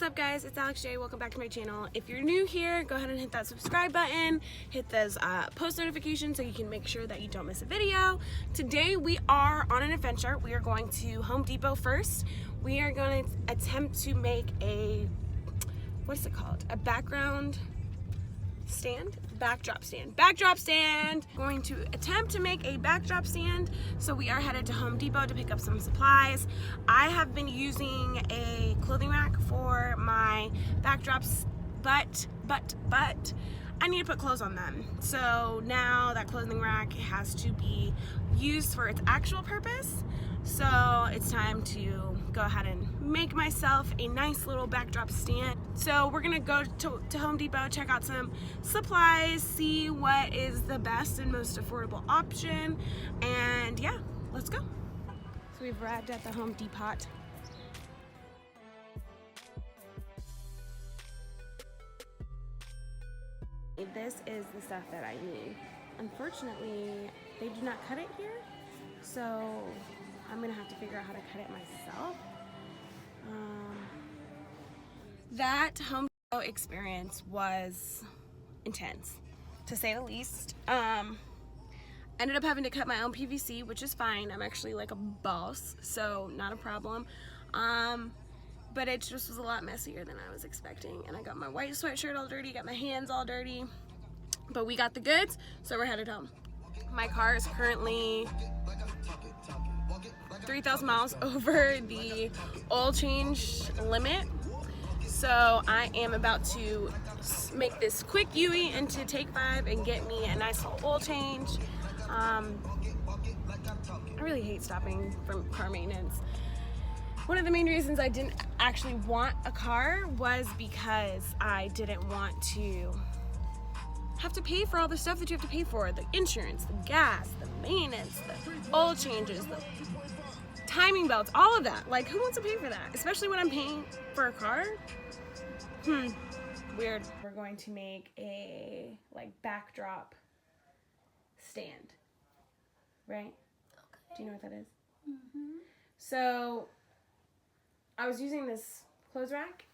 What's up guys, it's Alex J. Welcome back to my channel. If you're new here, go ahead and hit that subscribe button, hit those post notifications so you can make sure that you don't miss a video. Today we are on an adventure. We are going to Home Depot first. We are going to attempt to make a, what's it called? A background stand? Backdrop stand. Going to attempt to make a backdrop stand. So we are headed to Home Depot to pick up some supplies. I have been using a clothing rack for my backdrops, but I need to put clothes on them. So now that clothing rack has to be used for its actual purpose. So it's time to go ahead and make myself a nice little backdrop stand. So we're gonna go to Home Depot, check out some supplies, see what is the best and most affordable option, and yeah, let's go. So we've arrived at the Home Depot. This is the stuff that I need. Unfortunately, they do not cut it here, so I'm gonna have to figure out how to cut it myself. That Home Depot experience was intense, to say the least. Ended up having to cut my own PVC, which is fine. I'm actually like a boss, so not a problem. But it just was a lot messier than I was expecting. And I got my white sweatshirt all dirty, got my hands all dirty. But we got the goods, so we're headed home. My car is currently 3,000 miles over the oil change limit. So I am about to make this quick U-turn into Take 5 and get me a nice little oil change. I really hate stopping for car maintenance. One of the main reasons I didn't actually want a car was because I didn't want to have to pay for all the stuff that you have to pay for. The insurance, the gas, the maintenance, the oil changes, the timing belts, all of that. Like, who wants to pay for that? Especially when I'm paying for a car? Weird. We're going to make a backdrop stand, right? Okay. Do you know what that is? Mm-hmm. So I was using this clothes rack.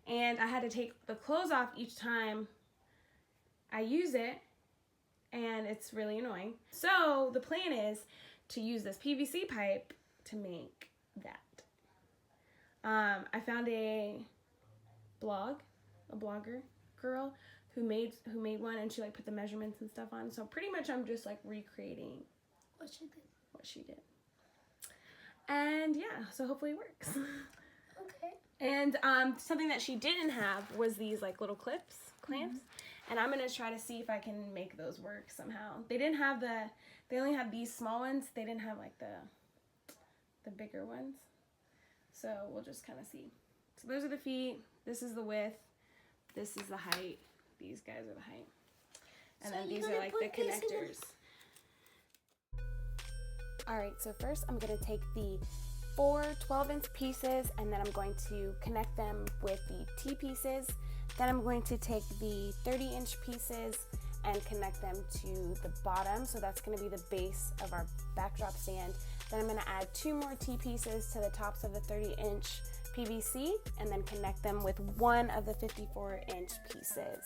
And I had to take the clothes off each time I use it, and it's really annoying. So the plan is to use this PVC pipe to make that. I found a blogger girl who made one, and she put the measurements and stuff on. So pretty much I'm just recreating what she did. And yeah, so hopefully it works. Okay. And something that she didn't have was these little clamps. And I'm gonna try to see if I can make those work somehow. They only have these small ones. They didn't have the bigger ones. So we'll just kind of see. So those are the feet, this is the width, this is the height, these guys are the height. And then these are the connectors. Alright, so first I'm going to take the 4 12-inch pieces, and then I'm going to connect them with the T-pieces. Then I'm going to take the 30-inch pieces and connect them to the bottom. So that's going to be the base of our backdrop stand. Then I'm going to add 2 more T-pieces to the tops of the 30-inch PVC, and then connect them with one of the 54-inch pieces.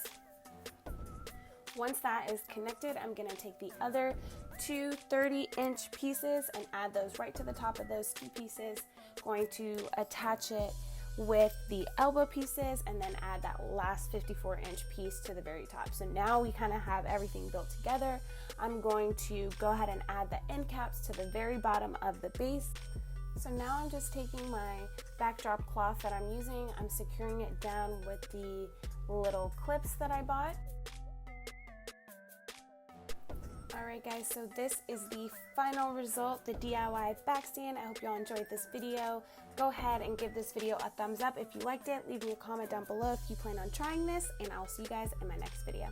Once that is connected, I'm going to take the other 2 30-inch pieces and add those right to the top of those T-pieces. Going to attach it with the elbow pieces and then add that last 54-inch piece to the very top. So now we kind of have everything built together. I'm going to go ahead and add the end caps to the very bottom of the base. So now I'm just taking my backdrop cloth that I'm using, I'm securing it down with the little clips that I bought. Alright guys, so this is the final result, the DIY backstand. I hope y'all enjoyed this video. Go ahead and give this video a thumbs up if you liked it. Leave me a comment down below if you plan on trying this, and I'll see you guys in my next video.